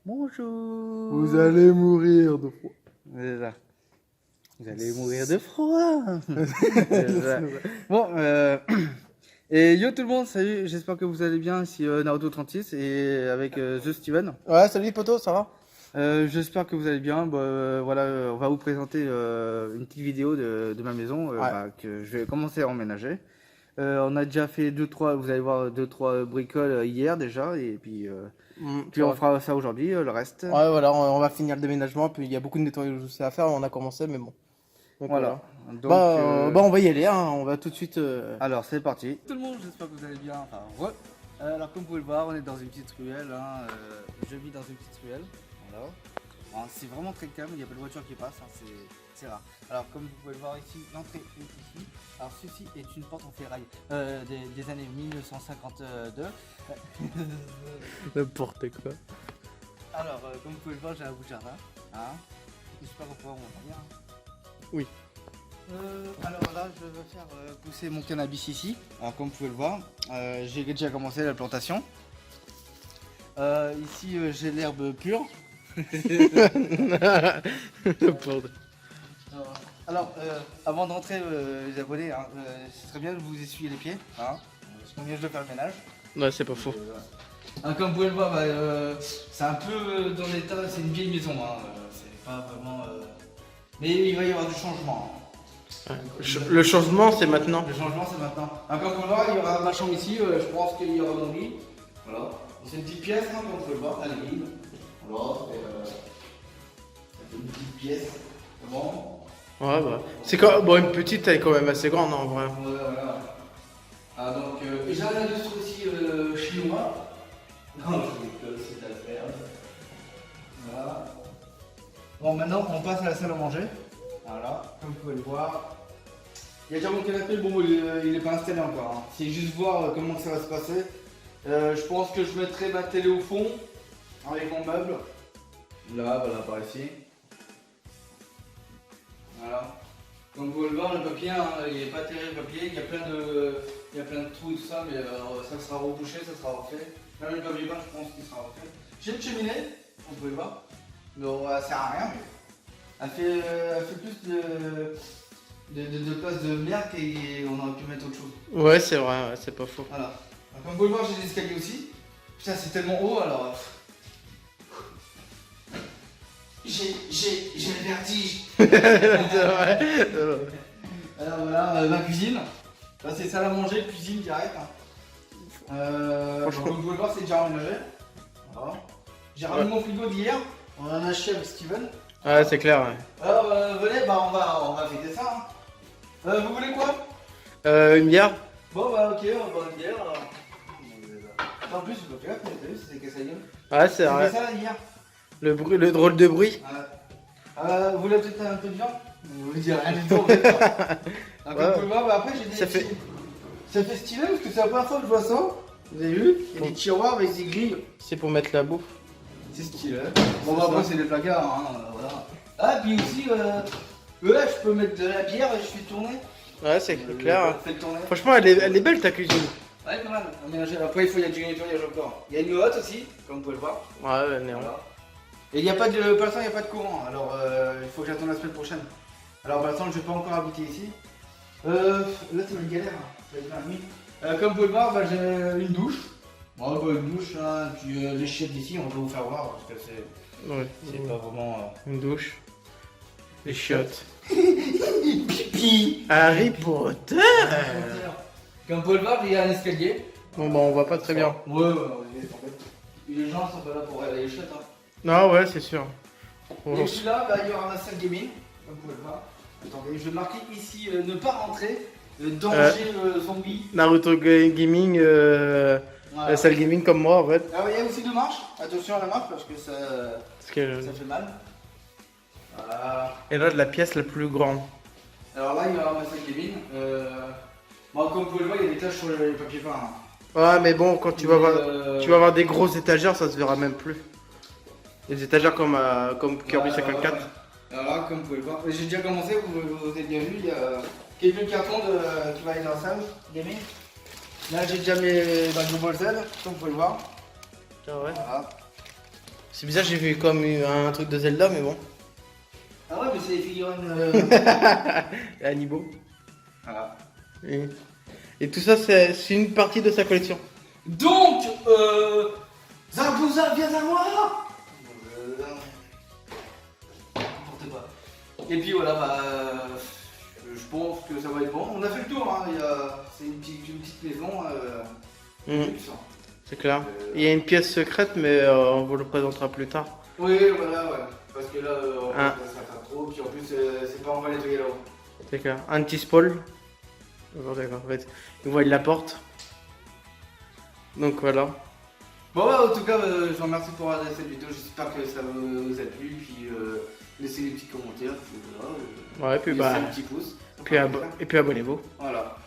Bonjour. Vous allez mourir de froid. C'est ça. Vous allez mourir de froid. C'est ça. Bon, et yo tout le monde, salut, j'espère que vous allez bien, ici Naruto36 et avec The Steven. Ouais, salut poto, ça va? J'espère que vous allez bien. Voilà, on va vous présenter une petite vidéo de ma maison que je vais commencer à emménager. On a déjà fait vous allez voir 2-3 bricoles hier déjà, et puis on fera ça aujourd'hui, le reste. Ouais, voilà, on va finir le déménagement, puis il y a beaucoup de nettoyage aussi à faire, on a commencé, mais bon. Donc, voilà. Donc, on va y aller, hein. On va tout de suite. Alors c'est parti. Tout le monde, j'espère que vous allez bien. Enfin, alors comme vous pouvez le voir, on est dans une petite ruelle. Je vis dans une petite ruelle. Voilà. C'est vraiment très calme, il n'y a pas de voiture qui passe, c'est rare. Alors comme vous pouvez le voir ici, l'entrée est ici. Alors ceci est une porte en ferraille des années 1952. N'importe quoi. Alors comme vous pouvez le voir, j'ai un bout de jardin. J'espère qu'on pourra m'entendre bien. Oui. Alors là, je vais faire pousser mon cannabis ici. Alors comme vous pouvez le voir, j'ai déjà commencé la plantation. Ici, j'ai l'herbe pure. Alors, avant d'entrer, les abonnés, ce serait bien de vous essuyer les pieds. Parce qu'on vient de faire le ménage. Ouais, c'est pas faux. Comme vous pouvez le voir, c'est un peu dans l'état, c'est une vieille maison. C'est pas vraiment. Mais il va y avoir du changement. Le changement, c'est maintenant. Le changement, c'est maintenant. Comme vous pouvez le voir, il y aura ma chambre ici. Je pense qu'il y aura mon lit. Voilà. C'est une petite pièce, comme vous pouvez le voir. Elle est libre. Voilà. C'est une petite pièce. Bon. Ouais, bah. C'est quand... Bon, une petite, elle est quand même assez grande, en vrai. Voilà. Donc, j'ai un industrie aussi chinois. Non, c'est à faire. Voilà. Bon, maintenant, on passe à la salle à manger. Voilà, comme vous pouvez le voir. Il y a déjà mon canapé, bon, il n'est pas installé encore. C'est juste voir comment ça va se passer. Je pense que je mettrai ma télé au fond, avec mon meuble. Là, voilà, par ici. Voilà. Comme vous pouvez le voir, le papier, il n'est pas terrible le papier. Il y a plein de trous et tout ça, mais ça sera rebouché, ça sera refait. Même le papier peint, je pense qu'il sera refait. J'ai une cheminée, vous pouvez le voir. Donc, ça sert à rien, mais elle fait plus de place de merde qu'on aurait pu mettre autre chose. Ouais, c'est vrai, ouais, c'est pas faux. Voilà. Alors, comme vous pouvez le voir, j'ai des escaliers aussi. Putain, c'est tellement haut alors. J'ai le vertige. C'est vrai. Alors voilà, ma cuisine. Là, c'est salle à manger, cuisine direct. Comme vous pouvez le voir, c'est déjà aménagé. Voilà. J'ai ramené mon frigo d'hier. On en a acheté avec Steven. Ouais, c'est clair, ouais. Alors, venez, on va fêter ça. Vous voulez quoi? Une bière? Bon, bah, ok, on va boire une bière. En plus, je peux faire, t'as vu, c'est cassé la gueule. Ouais, c'est vrai. Ça, hier. Le drôle de bruit. Vous voulez peut-être un peu de viande? Vous me direz rien du tout, en fait. Comme vous pouvez voir, après, j'ai des. Ça fait stylé parce que c'est la première fois que je vois ça. Vous avez vu? Il y a des tiroirs avec des grilles. C'est pour mettre la bouffe. C'est stylé. Bon, bah, après, c'est des placards, voilà. Puis aussi, là, je peux mettre de la bière et je fais tourner. Ouais, c'est clair. Fais tourner. Franchement, elle est belle ta cuisine. Ouais, pas mal. Après, il y a du nettoyage encore. Il y a une hotte aussi, comme vous pouvez le voir. Ouais, néon. Voilà. Et il n'y a pas de. Pour l'instant, il n'y a pas de courant. Alors, il faut que j'attende la semaine prochaine. Alors, pour l'instant, je ne vais pas encore habiter ici. Là, c'est une galère. Ça va être la nuit. Comme vous pouvez le voir, j'ai une douche. Bon, une douche, puis les chiottes d'ici, on va vous faire voir parce que c'est pas vraiment. Une douche. Les chiottes. Pipi. Harry Potter. Comme vous pouvez le voir, il y a un escalier. Bon, bah, on voit pas très bien. Ouais, les gens sont pas là pour regarder les chiottes. Non, ouais, c'est sûr. Et puis là, il y aura ma salle gaming, comme vous pouvez le voir. Attendez, je vais marquer ici ne pas rentrer, danger zombie. Naruto Gaming, la salle gaming comme moi en fait. Alors il y a aussi deux marches, attention à la marche parce que ça fait mal. Voilà. Et là, de la pièce la plus grande. Alors là, il y aura ma salle gaming. Bon, comme vous pouvez le voir, il y a des taches sur les papiers peints. Ouais, mais bon, quand tu vas avoir des grosses étagères, ça se verra même plus. Des étagères comme Kirby 54. Ouais. Alors là, comme vous pouvez le voir, j'ai déjà commencé, vous avez bien vu, il y a quelques cartons qui va aller dans la salle gaming. Là, j'ai déjà mes Dragon Ball Z, comme vous pouvez le voir. Ah ouais. Voilà. C'est bizarre, j'ai vu comme un truc de Zelda, mais bon. Ah ouais, mais c'est les figurines. Et Amiibo. Voilà. Et tout ça, c'est une partie de sa collection. Donc, Zabuza, viens à moi. N'importe quoi. Et puis voilà, bah, je pense que ça va être bon. On a fait le tour, hein. C'est une petite maison. Luxe, hein. C'est clair. Il y a une pièce secrète, mais on vous le présentera plus tard. Oui, voilà, ouais. Parce que là, ça fait trop. Puis en plus, c'est pas encore nettoyé là-haut. C'est clair. Un petit spoil. Oh, d'accord, en fait. Vous voyez la porte. Donc voilà. Bon, bah, en tout cas, je vous remercie pour regarder cette vidéo. J'espère que ça vous a plu. Puis laissez des petits commentaires. Puis, voilà, Ouais, puis laissez bah. un petit pouce. Et puis abonnez-vous. Voilà.